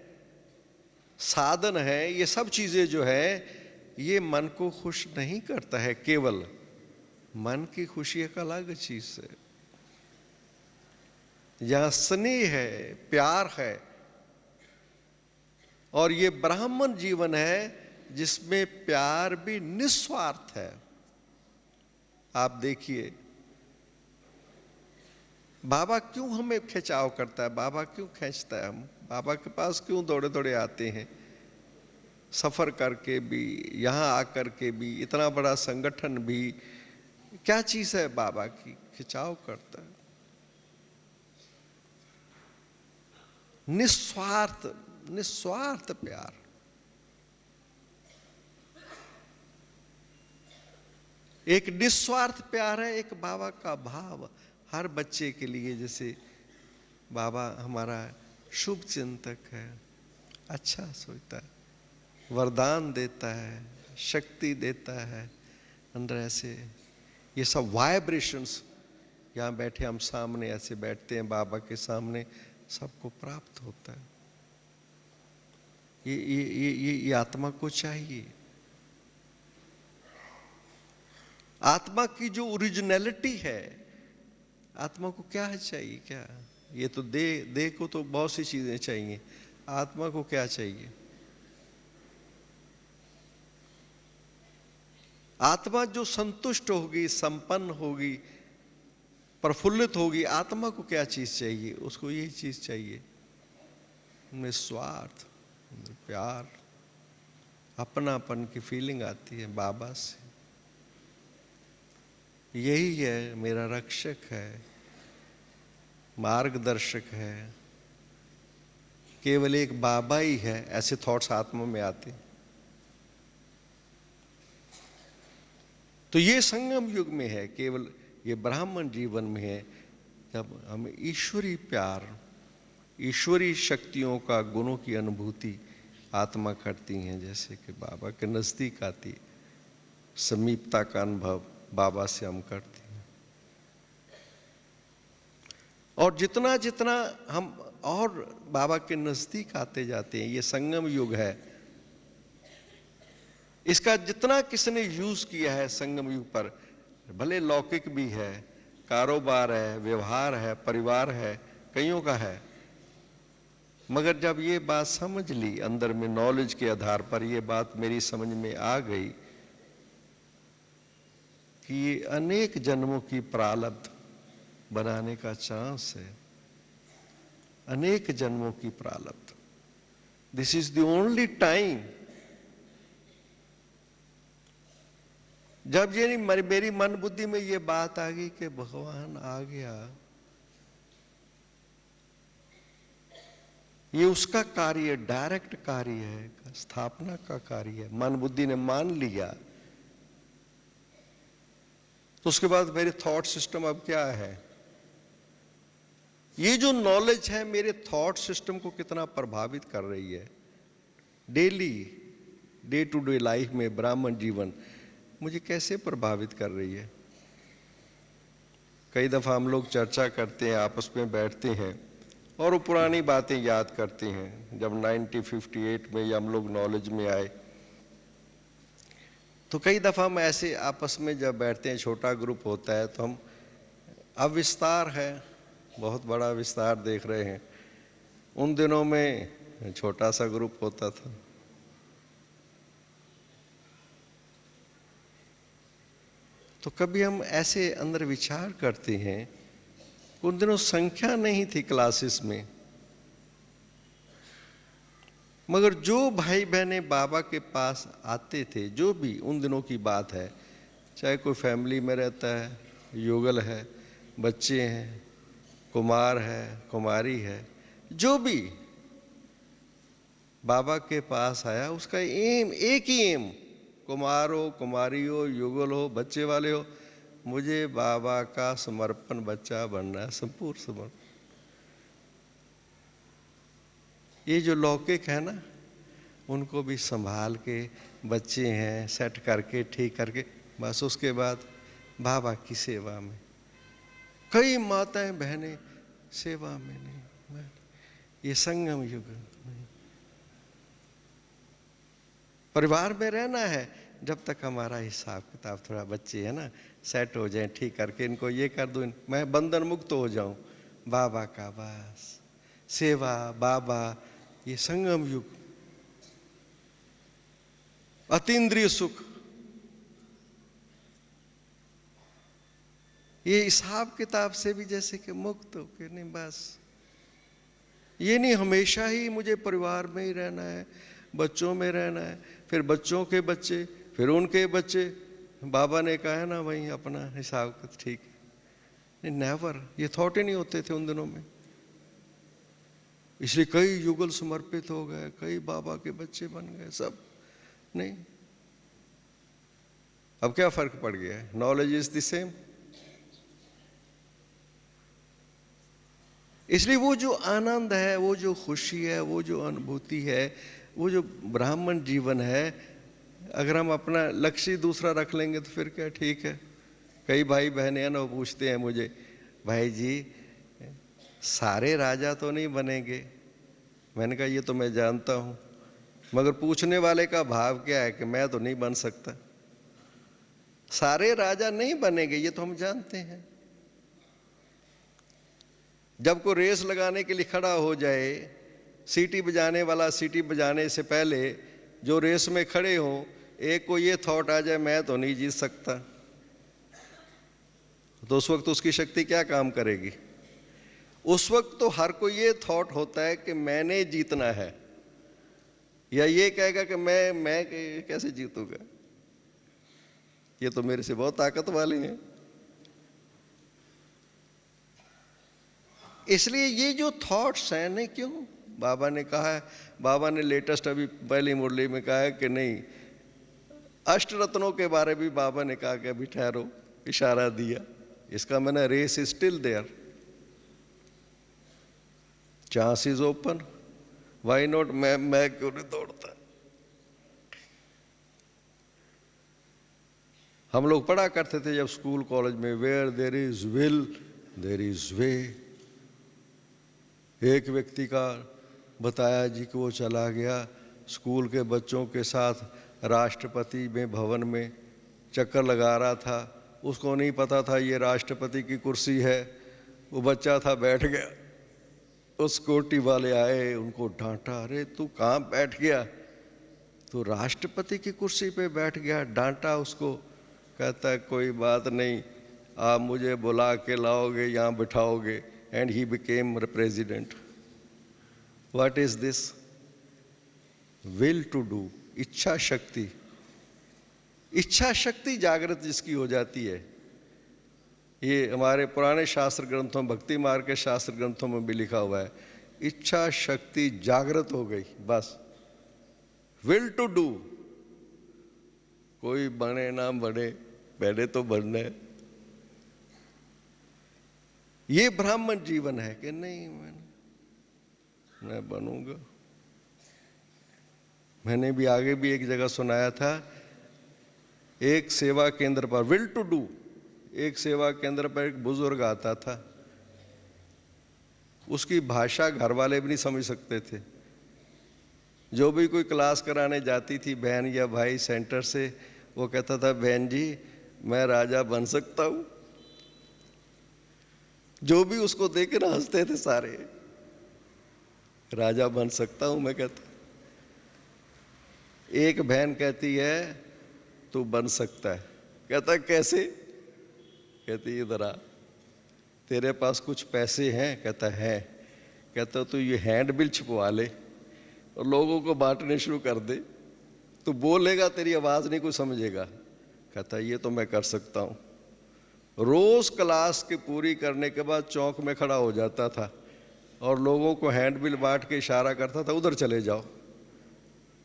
साधन है, ये सब चीजें जो है ये मन को खुश नहीं करता है। केवल मन की खुशी एक अलग चीज है, जहां स्नेह है, प्यार है। और ये ब्राह्मण जीवन है जिसमें प्यार भी निस्वार्थ है। आप देखिए बाबा क्यों हमें खिंचाव करता है, बाबा क्यों खींचता है, हम बाबा के पास क्यों दौड़े दौड़े आते हैं, सफर करके भी, यहां आकर के भी, इतना बड़ा संगठन भी, क्या चीज है बाबा की खिंचाव करता है? निस्वार्थ, निस्वार्थ प्यार। एक निस्वार्थ प्यार है, एक बाबा का भाव हर बच्चे के लिए। जैसे बाबा हमारा शुभ चिंतक है, अच्छा सोचता है, वरदान देता है, शक्ति देता है, अंदर ऐसे ये सब वाइब्रेशंस, यहाँ बैठे हम सामने ऐसे बैठते हैं बाबा के सामने, सबको प्राप्त होता है। ये आत्मा को चाहिए। आत्मा की जो ओरिजिनलिटी है, आत्मा को क्या है चाहिए? क्या ये तो देह को तो बहुत सी चीजें चाहिए, आत्मा को क्या चाहिए? आत्मा जो संतुष्ट होगी, संपन्न होगी, प्रफुल्लित होगी, आत्मा को क्या चीज चाहिए? उसको यही चीज चाहिए, निस्वार्थ प्यार, अपनापन की फीलिंग आती है बाबा से। यही है मेरा रक्षक है, मार्गदर्शक है, केवल एक बाबा ही है, ऐसे थॉट्स आत्मा में आते। तो ये संगम युग में है, केवल ये ब्राह्मण जीवन में है, जब हमें ईश्वरी प्यार, ईश्वरी शक्तियों का, गुणों की अनुभूति आत्मा करती हैं, जैसे कि बाबा के नज़दीक आती है, समीपता का अनुभव बाबा से हम करते हैं। और जितना जितना हम और बाबा के नज़दीक आते जाते हैं, ये संगम युग है, इसका जितना किसने यूज़ किया है संगम युग पर, भले लौकिक भी है, कारोबार है, व्यवहार है, परिवार है, कईयों का है, मगर जब ये बात समझ ली अंदर में, नॉलेज के आधार पर ये बात मेरी समझ में आ गई कि ये अनेक जन्मों की प्रारब्ध बनाने का चांस है, अनेक जन्मों की प्रारब्ध। This is the only time जब ये मेरी मन बुद्धि में ये बात आ गई कि भगवान आ गया, ये उसका कार्य, डायरेक्ट कार्य है, स्थापना का कार्य है, मन बुद्धि ने मान लिया, तो उसके बाद मेरे थॉट सिस्टम अब क्या है, ये जो नॉलेज है मेरे थॉट सिस्टम को कितना प्रभावित कर रही है। Daily day to day life में ब्राह्मण जीवन मुझे कैसे प्रभावित कर रही है। कई दफ़ा हम लोग चर्चा करते हैं, आपस में बैठते हैं और वो पुरानी बातें याद करते हैं। जब 1958 में हम लोग नॉलेज में आए, तो कई दफ़ा हम ऐसे आपस में जब बैठते हैं, छोटा ग्रुप होता है, तो हम, अब विस्तार है, बहुत बड़ा विस्तार देख रहे हैं, उन दिनों में छोटा सा ग्रुप होता था। तो कभी हम ऐसे अंदर विचार करते हैं, उन दिनों संख्या नहीं थी क्लासेस में, मगर जो भाई बहने बाबा के पास आते थे, जो भी उन दिनों की बात है, चाहे कोई फैमिली में रहता है, युगल है, बच्चे हैं, कुमार है, कुमारी है, जो भी बाबा के पास आया, उसका एम एक ही एम, कुमार हो, कुमारी हो, युगल हो, बच्चे वाले हो, मुझे बाबा का समर्पण बच्चा बनना है, संपूर्ण समर्पण। ये जो लौकिक है ना, उनको भी संभाल के, बच्चे हैं सेट करके, ठीक करके, बस उसके बाद बाबा की सेवा में। कई माताएं बहनें सेवा में नहीं, ये संगम युग नहीं। परिवार में रहना है, जब तक हमारा हिसाब किताब थोड़ा, बच्चे है ना, सेट हो जाए, ठीक करके इनको ये कर दूं, मैं बंधन मुक्त हो जाऊं, बाबा का बस सेवा, बाबा, ये संगम युग, अतीन्द्रिय सुख, ये हिसाब किताब से भी जैसे कि मुक्त हो के, नहीं बस ये नहीं हमेशा ही मुझे परिवार में ही रहना है, बच्चों में रहना है, फिर बच्चों के बच्चे, फिर उनके बच्चे, बाबा ने कहा है ना वही अपना हिसाब ठीक है, नहीं, नेवर, ये थॉट ही नहीं होते थे उन दिनों में। इसलिए कई युगल समर्पित हो गए, कई बाबा के बच्चे बन गए, सब नहीं। अब क्या फर्क पड़ गया है, नॉलेज इज द सेम। इसलिए वो जो आनंद है, वो जो खुशी है, वो जो अनुभूति है, वो जो ब्राह्मण जीवन है, अगर हम अपना लक्ष्य दूसरा रख लेंगे तो फिर क्या, ठीक है। कई भाई बहन है ना, वो पूछते हैं मुझे, भाई जी सारे राजा तो नहीं बनेंगे। मैंने कहा ये तो मैं जानता हूँ, मगर पूछने वाले का भाव क्या है कि मैं तो नहीं बन सकता। सारे राजा नहीं बनेंगे, ये तो हम जानते हैं। जब कोई रेस लगाने के लिए खड़ा हो जाए, सीटी बजाने वाला सीटी बजाने से पहले जो रेस में खड़े हो, एक को ये थॉट आ जाए मैं तो नहीं जीत सकता, तो उस वक्त उसकी शक्ति क्या काम करेगी। उस वक्त तो हर कोई ये थॉट होता है कि मैंने जीतना है, या ये कहेगा कि मैं कैसे जीतूंगा, ये तो मेरे से बहुत ताकत वाले हैं। इसलिए ये जो थॉट्स हैं, नहीं क्यों बाबा ने कहा है, बाबा ने लेटेस्ट अभी पहली मुरली में कहा है कि नहीं, अष्ट रत्नों के बारे भी बाबा ने कहा कि अभी ठहरो, इशारा दिया। इसका मैंने race is still there, chance is open, why not, मैं क्यों नहीं दौड़ता। हम लोग पढ़ा करते थे जब स्कूल कॉलेज में, where there is will there is way. एक व्यक्ति का बताया जी कि वो चला गया स्कूल के बच्चों के साथ राष्ट्रपति में भवन में चक्कर लगा रहा था, उसको नहीं पता था ये राष्ट्रपति की कुर्सी है, वो बच्चा था बैठ गया, उस सिक्योरिटी वाले आए, उनको डांटा, अरे तू कहाँ बैठ गया, तो राष्ट्रपति की कुर्सी पे बैठ गया, डांटा उसको। कहता है कोई बात नहीं, आप मुझे बुला के लाओगे, यहाँ बिठाओगे, and he became president. What is this? Will to do, इच्छा शक्ति। इच्छा शक्ति जागृत जिसकी हो जाती है, ये हमारे पुराने शास्त्र ग्रंथों, भक्ति मार्ग के शास्त्र ग्रंथों में भी लिखा हुआ है, इच्छा शक्ति जागृत हो गई बस। विल टू डू, कोई बने ना बने, पहले तो बनना है। ये ब्राह्मण जीवन है कि नहीं, मैं बनूंगा। मैंने भी आगे भी एक जगह सुनाया था, एक सेवा केंद्र पर, विल टू डू, एक सेवा केंद्र पर एक बुजुर्ग आता था, उसकी भाषा घर वाले भी नहीं समझ सकते थे। जो भी कोई क्लास कराने जाती थी बहन या भाई सेंटर से, वो कहता था बहन जी मैं राजा बन सकता हूं। जो भी उसको देख के हंसते थे सारे, राजा बन सकता हूं मैं, कहता। एक बहन कहती है तू बन सकता है। कहता कैसे? कहती इधर आ, तेरे पास कुछ पैसे हैं? कहता है। कहता तू ये हैंड बिल छपवा ले और लोगों को बांटने शुरू कर दे, तू बोलेगा तेरी आवाज़ नहीं कोई समझेगा। कहता ये तो मैं कर सकता हूँ। रोज़ क्लास के पूरी करने के बाद चौक में खड़ा हो जाता था और लोगों को हैंड बिल बांट के इशारा करता था उधर चले जाओ।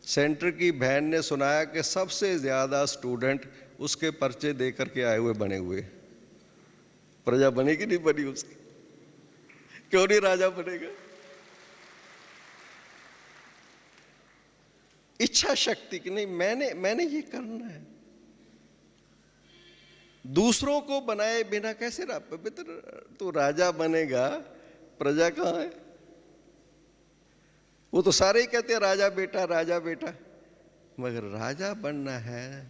सेंटर की बहन ने सुनाया कि सबसे ज़्यादा स्टूडेंट उसके पर्चे दे करके आए हुए बने हुए। प्रजा बनेगी नहीं बनी उसकी, क्यों नहीं राजा बनेगा? इच्छा शक्ति की नहीं, मैंने ये करना है। दूसरों को बनाए बिना कैसे पवित्र तो राजा बनेगा, प्रजा कहाँ है? वो तो सारे ही कहते हैं राजा बेटा राजा बेटा, मगर राजा बनना है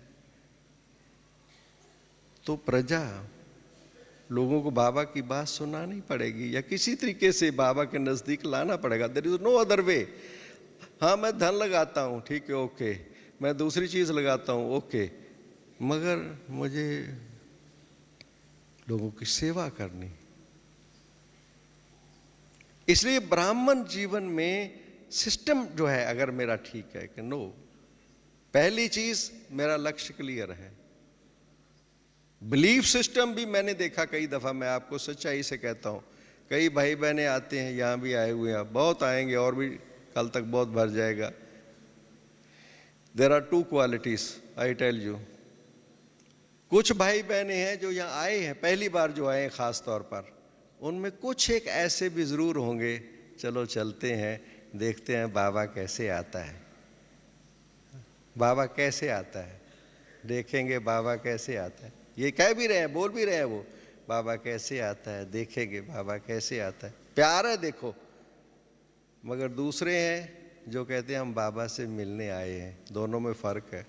तो प्रजा, लोगों को बाबा की बात सुनानी पड़ेगी या किसी तरीके से बाबा के नज़दीक लाना पड़ेगा। There is no other way. हाँ मैं धन लगाता हूँ, ठीक है, ओके, मैं दूसरी चीज़ लगाता हूँ, ओके, मगर मुझे लोगों की सेवा करनी। इसलिए ब्राह्मण जीवन में सिस्टम जो है अगर मेरा ठीक है कि नो, पहली चीज मेरा लक्ष्य क्लियर है। बिलीफ सिस्टम भी मैंने देखा कई दफा, मैं आपको सच्चाई से कहता हूं, कई भाई बहने आते हैं, यहां भी आए हुए हैं, बहुत आएंगे और भी कल तक बहुत भर जाएगा। There are two qualities I tell you. कुछ भाई बहने हैं जो यहाँ आए हैं पहली बार, जो आए हैं खास तौर पर, उनमें कुछ एक ऐसे भी जरूर होंगे, चलो चलते हैं देखते हैं बाबा कैसे आता है, बाबा कैसे आता है, देखेंगे बाबा कैसे आता है। ये कह भी रहे हैं, बोल भी रहे हैं वो, बाबा कैसे आता है, देखेंगे बाबा कैसे आता है। प्यार है देखो। मगर दूसरे हैं जो कहते हैं हम बाबा से मिलने आए हैं। दोनों में फर्क है।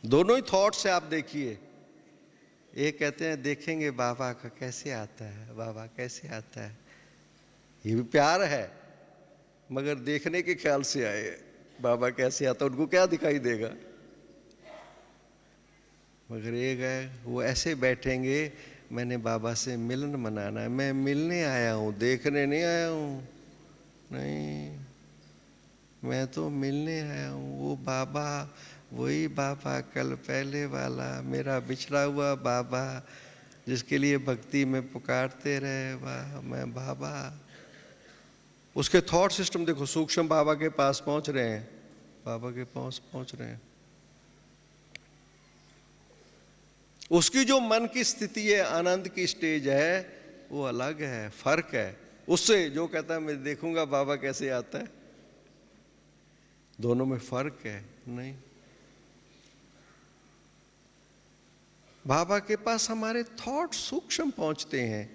दोनों ही थॉट से आप देखिए। एक कहते हैं देखेंगे बाबा का कैसे आता है, बाबा कैसे आता है, ये भी प्यार है, मगर देखने के ख्याल से आए, बाबा कैसे आता है उनको क्या दिखाई देगा। मगर एक है वो ऐसे बैठेंगे, मैंने बाबा से मिलन मनाना है, मैं मिलने आया हूँ, देखने नहीं आया हूँ, नहीं मैं तो मिलने आया हूँ। वो बाबा, वही बाबा कल पहले वाला, मेरा बिछड़ा हुआ बाबा जिसके लिए भक्ति में पुकारते रहे, वाह मैं बाबा। उसके थॉट सिस्टम देखो, सूक्ष्म बाबा के पास पहुंच रहे हैं, बाबा के पास पहुंच रहे हैं। उसकी जो मन की स्थिति है, आनंद की स्टेज है, वो अलग है, फर्क है उससे जो कहता है मैं देखूंगा बाबा कैसे आता है। दोनों में फर्क है? नहीं। बाबा के पास हमारे थॉट सूक्ष्म पहुंचते हैं।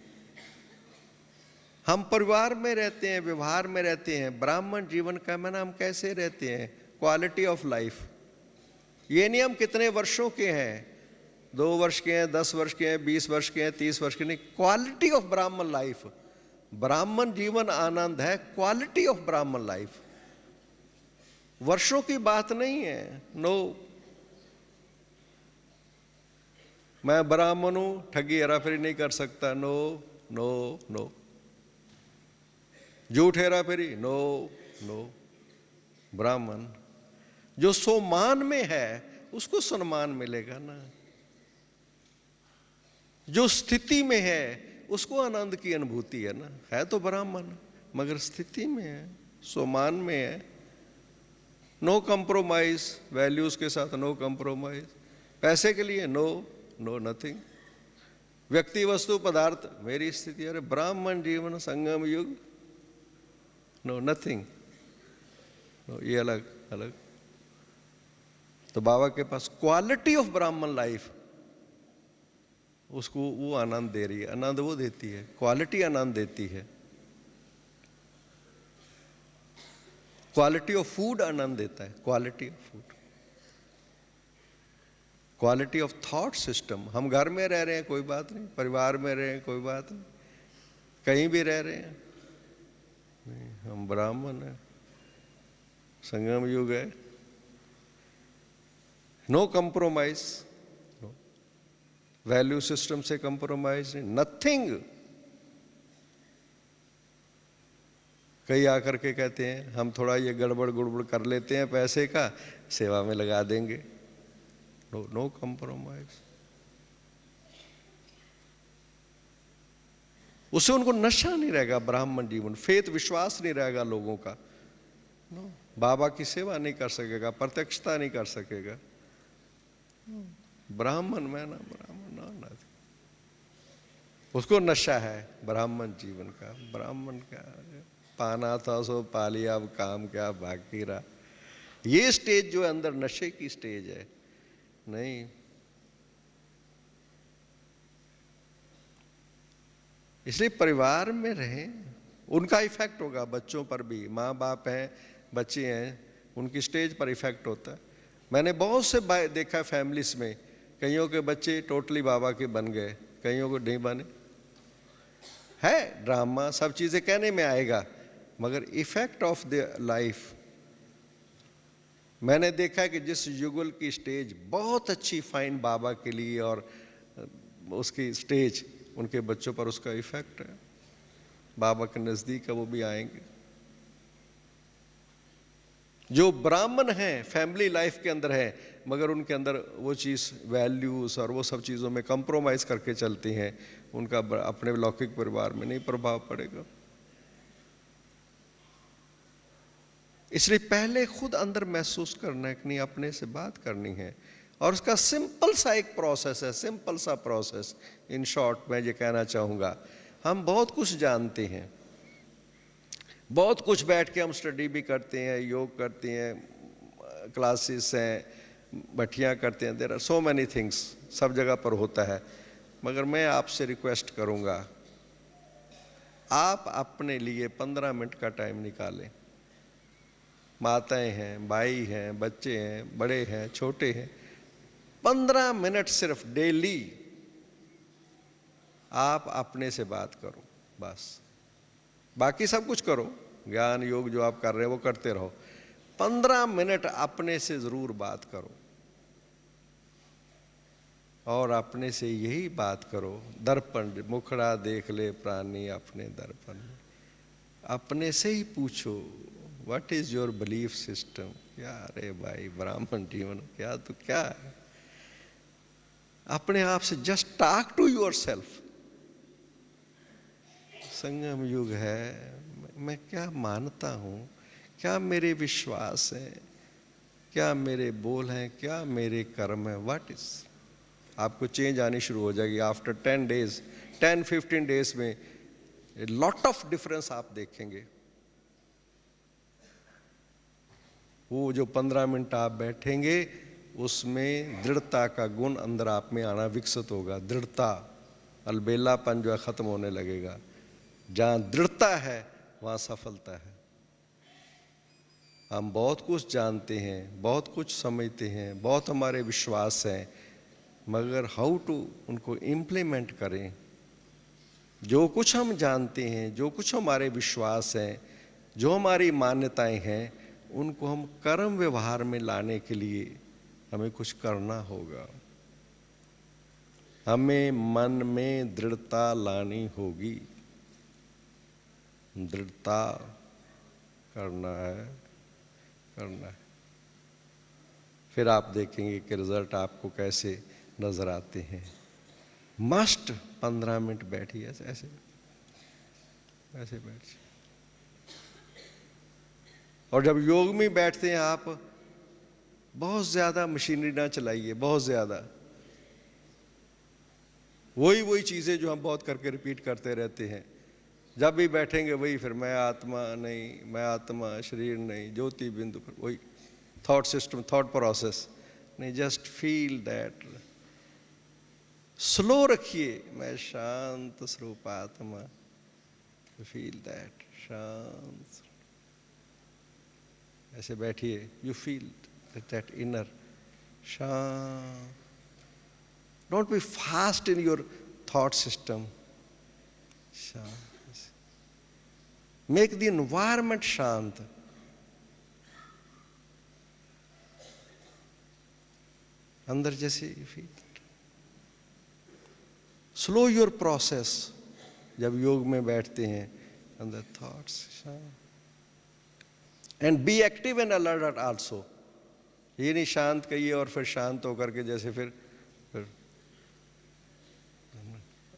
हम परिवार में रहते हैं, व्यवहार में रहते हैं। ब्राह्मण जीवन का माना हम कैसे रहते हैं, क्वालिटी ऑफ लाइफ। ये नहीं हम कितने वर्षों के हैं, 2 वर्ष के हैं, 10 वर्ष के हैं, 20 वर्ष के हैं, 30 वर्ष के नहीं, क्वालिटी ऑफ ब्राह्मण लाइफ। ब्राह्मण जीवन आनंद है, क्वालिटी ऑफ ब्राह्मण लाइफ। वर्षों की बात नहीं है। नो, मैं ब्राह्मण हूं, ठगी हेराफेरी नहीं कर सकता। No no no. झूठ हेराफेरी, नो नो। ब्राह्मण जो सोमान में है उसको सम्मान मिलेगा ना। जो स्थिति में है उसको आनंद की अनुभूति है ना। है तो ब्राह्मण मगर स्थिति में है, सोमान में है। नो कंप्रोमाइज, वैल्यूज के साथ नो कंप्रोमाइज। पैसे के लिए नो नो नथिंग। व्यक्ति वस्तु पदार्थ मेरी स्थिति, अरे ब्राह्मण जीवन संगम युग, नो नथिंग। नो, ये अलग अलग। तो बाबा के पास क्वालिटी ऑफ ब्राह्मण लाइफ, उसको वो आनंद दे रही है। आनंद वो देती है, क्वालिटी आनंद देती है। क्वालिटी ऑफ फूड आनंद देता है, quality of food. Quality of thought system, हम घर में रह रहे हैं कोई बात नहीं, परिवार में रहे हैं कोई बात नहीं, कहीं भी रह रहे हैं नहीं, हम ब्राह्मण हैं, संगम युग है। No compromise, no value system से कंप्रोमाइज नहीं, नथिंग। कई आकर के कहते हैं हम थोड़ा ये गड़बड़ गुड़बड़ कर लेते हैं, पैसे का सेवा में लगा देंगे। No no compromise. उससे उनको नशा नहीं रहेगा ब्राह्मण जीवन, फेथ विश्वास नहीं रहेगा लोगों का। नो, बाबा की सेवा नहीं कर सकेगा, प्रत्यक्षता नहीं कर सकेगा। ब्राह्मण में ना, ब्राह्मण ना, उसको नशा है ब्राह्मण जीवन का। ब्राह्मण का पाना था सो पा लिया, अब काम क्या बाकी रहा। ये स्टेज जो है अंदर नशे की स्टेज है। नहीं, इसलिए परिवार में रहें, उनका इफेक्ट होगा बच्चों पर भी। माँ बाप हैं, बच्चे हैं, उनकी स्टेज पर इफेक्ट होता है। मैंने बहुत से देखा फैमिलीज में, कईयों के बच्चे टोटली बाबा के बन गए, कईयों को नहीं बने। है ड्रामा, सब चीज़ें कहने में आएगा, मगर इफेक्ट ऑफ द लाइफ। मैंने देखा कि जिस युगल की स्टेज बहुत अच्छी फाइन बाबा के लिए, और उसकी स्टेज उनके बच्चों पर उसका इफेक्ट है। बाबा के नज़दीक है वो भी आएंगे। जो ब्राह्मण हैं फैमिली लाइफ के अंदर है, मगर उनके अंदर वो चीज़ वैल्यूज़ और वो सब चीज़ों में कंप्रोमाइज़ करके चलती हैं, उनका अपने लौकिक परिवार में नहीं प्रभाव पड़ेगा। इसलिए पहले खुद अंदर महसूस करना है कि नहीं, अपने से बात करनी है। और उसका सिंपल सा एक प्रोसेस है, सिंपल सा प्रोसेस। इन शॉर्ट मैं ये कहना चाहूँगा, हम बहुत कुछ जानते हैं, बहुत कुछ बैठ के हम स्टडी भी करते हैं, योग करते हैं, क्लासेस हैं, भट्टियाँ करते हैं, there are so many things, सब जगह पर होता है। मगर मैं आपसे रिक्वेस्ट करूँगा, आप अपने लिए 15 मिनट का टाइम निकालें। माताएं हैं, भाई हैं, बच्चे हैं, बड़े हैं, छोटे हैं, 15 मिनट सिर्फ डेली आप अपने से बात करो बस। बाकी सब कुछ करो, ज्ञान योग जो आप कर रहे हैं वो करते रहो। 15 मिनट अपने से ज़रूर बात करो, और अपने से यही बात करो। दर्पण मुखड़ा देख ले प्राणी अपने दर्पण। अपने से ही पूछो, what is your belief system. क्या अरे भाई ब्राह्मण जीवन क्या तो क्या है। अपने आप से just talk to yourself. संगम युग है, मैं क्या मानता हूँ, क्या मेरे विश्वास है, क्या मेरे बोल हैं, क्या मेरे कर्म है। व्हाट इज, आपको चेंज आनी शुरू हो जाएगी। आफ्टर 10 डेज, 10-15 डेज में लॉट ऑफ डिफरेंस आप देखेंगे। वो जो 15 मिनट आप बैठेंगे उसमें दृढ़ता का गुण अंदर आप में आना विकसित होगा। दृढ़ता, अलबेलापन जो है ख़त्म होने लगेगा। जहाँ दृढ़ता है वहाँ सफलता है। हम बहुत कुछ जानते हैं, बहुत कुछ समझते हैं, बहुत हमारे विश्वास हैं, मगर हाउ टू उनको इम्प्लीमेंट करें। जो कुछ हम जानते हैं, जो कुछ हमारे विश्वास हैं, जो हमारी मान्यताएं हैं, उनको हम कर्म व्यवहार में लाने के लिए हमें कुछ करना होगा। हमें मन में दृढ़ता लानी होगी। दृढ़ता करना है। फिर आप देखेंगे कि रिजल्ट आपको कैसे नजर आते हैं। मस्ट 15 मिनट बैठिए, ऐसे ऐसे बैठिए। और जब योग में बैठते हैं आप, बहुत ज्यादा मशीनरी ना चलाइए, बहुत ज्यादा वही चीजें जो हम बहुत करके रिपीट करते रहते हैं। जब भी बैठेंगे वही, फिर मैं आत्मा नहीं, मैं आत्मा, शरीर नहीं, ज्योति बिंदु पर, वही थॉट सिस्टम, थॉट प्रोसेस नहीं। जस्ट फील दैट, स्लो रखिए, मैं शांत स्वरूप आत्मा, फील दैट, शांत ऐसे बैठिए। यू फील दैट इनर शांत। Don't be fast in your thought system. शांत, मेक द एनवायरमेंट शांत। अंदर जैसे फील, स्लो योर प्रोसेस। जब योग में बैठते हैं, अंदर थॉट्स शांत, and be active and alert also. ये नहीं शांत कहिए और फिर शांत होकर के जैसे फिर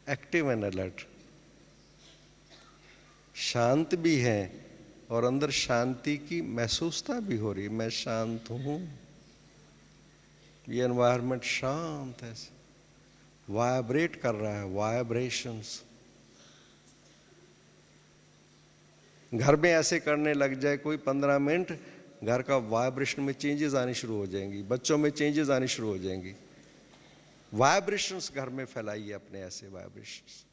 एक्टिव एंड अलर्ट। शांत भी है और अंदर शांति की महसूसता भी हो रही है। मैं शांत हूं, ये एनवायरनमेंट शांत है, वाइब्रेट कर रहा है, वाइब्रेशंस। घर में ऐसे करने लग जाए कोई 15 मिनट, घर का वाइब्रेशन में चेंजेस आनी शुरू हो जाएंगी, बच्चों में चेंजेस आनी शुरू हो जाएंगी। वाइब्रेशंस घर में फैलाइए अपने, ऐसे वाइब्रेशंस।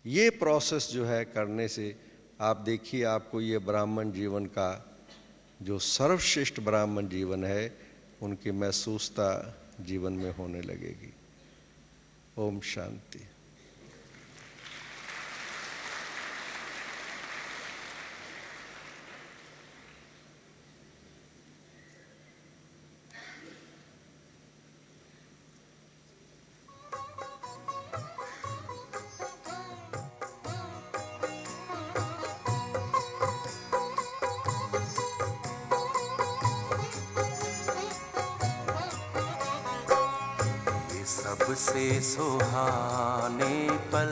ये प्रोसेस जो है करने से आप देखिए, आपको ये ब्राह्मण जीवन का जो सर्वश्रेष्ठ ब्राह्मण जीवन है, उनकी महसूसता जीवन में होने लगेगी। ओम शांति।
सबसे सुहाने पल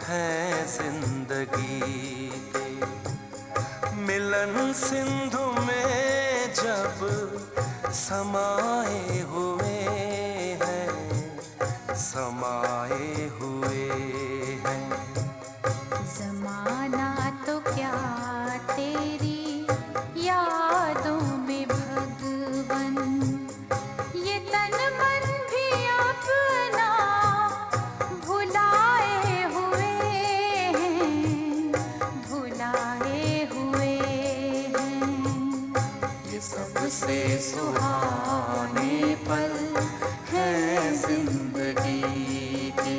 है जिंदगी के, मिलन सिंधु में जब समाए हुए हैं, समाए हुए हैं।
ज़माना तो क्या तेरी यादों में भगवन, ये तन मन भी अपना भुलाए हुए हैं, भुलाए हुए हैं।
ये सबसे सुहाने पल है जिंदगी के।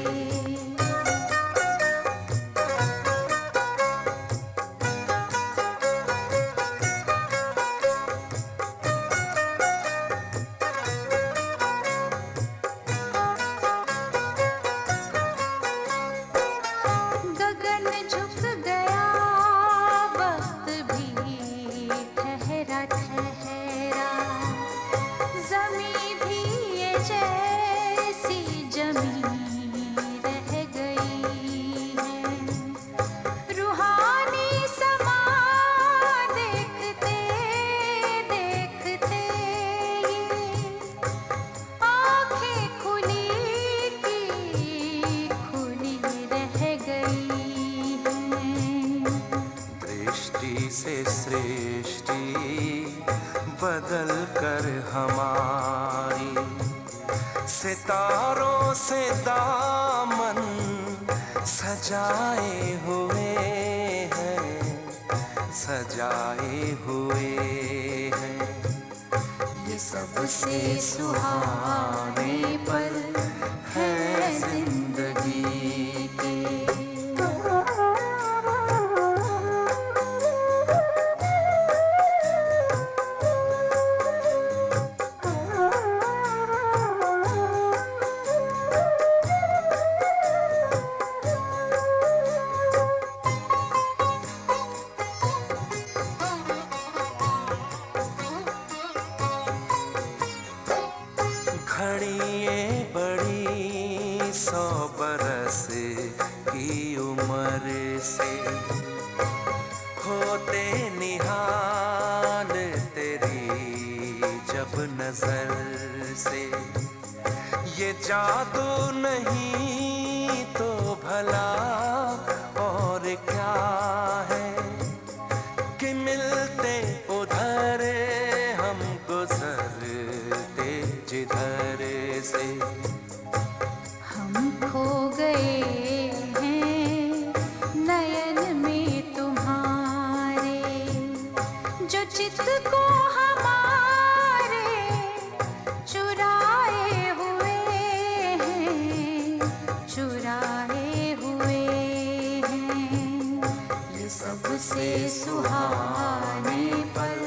गगन झुक गया, वक्त भी ठहरा ठहरा, ज़मीं भी ये जैसी जमीं रह गई है। रूहानी समा देखते देखते ये आँखें खुली की खुली रह गई हैं।
दृष्टि से सृष्टि बदल कर हमारी, सितारों से दामन सजाए हुए हैं, सजाए हुए हैं। ये सबसे सुहाने पल है जिंदगी के। घड़िए बड़ी 100 बरस की उम्र से, होते निहाल तेरी जब नजर से। ये जादू नहीं तो भला और क्या है, कि मिलते उधर हम गुजरते जिधर से।
हम खो गए हैं नयन में तुम्हारे, जो चित को हमारे चुराए हुए हैं, चुराए हुए हैं।
ये सबसे सुहाने पल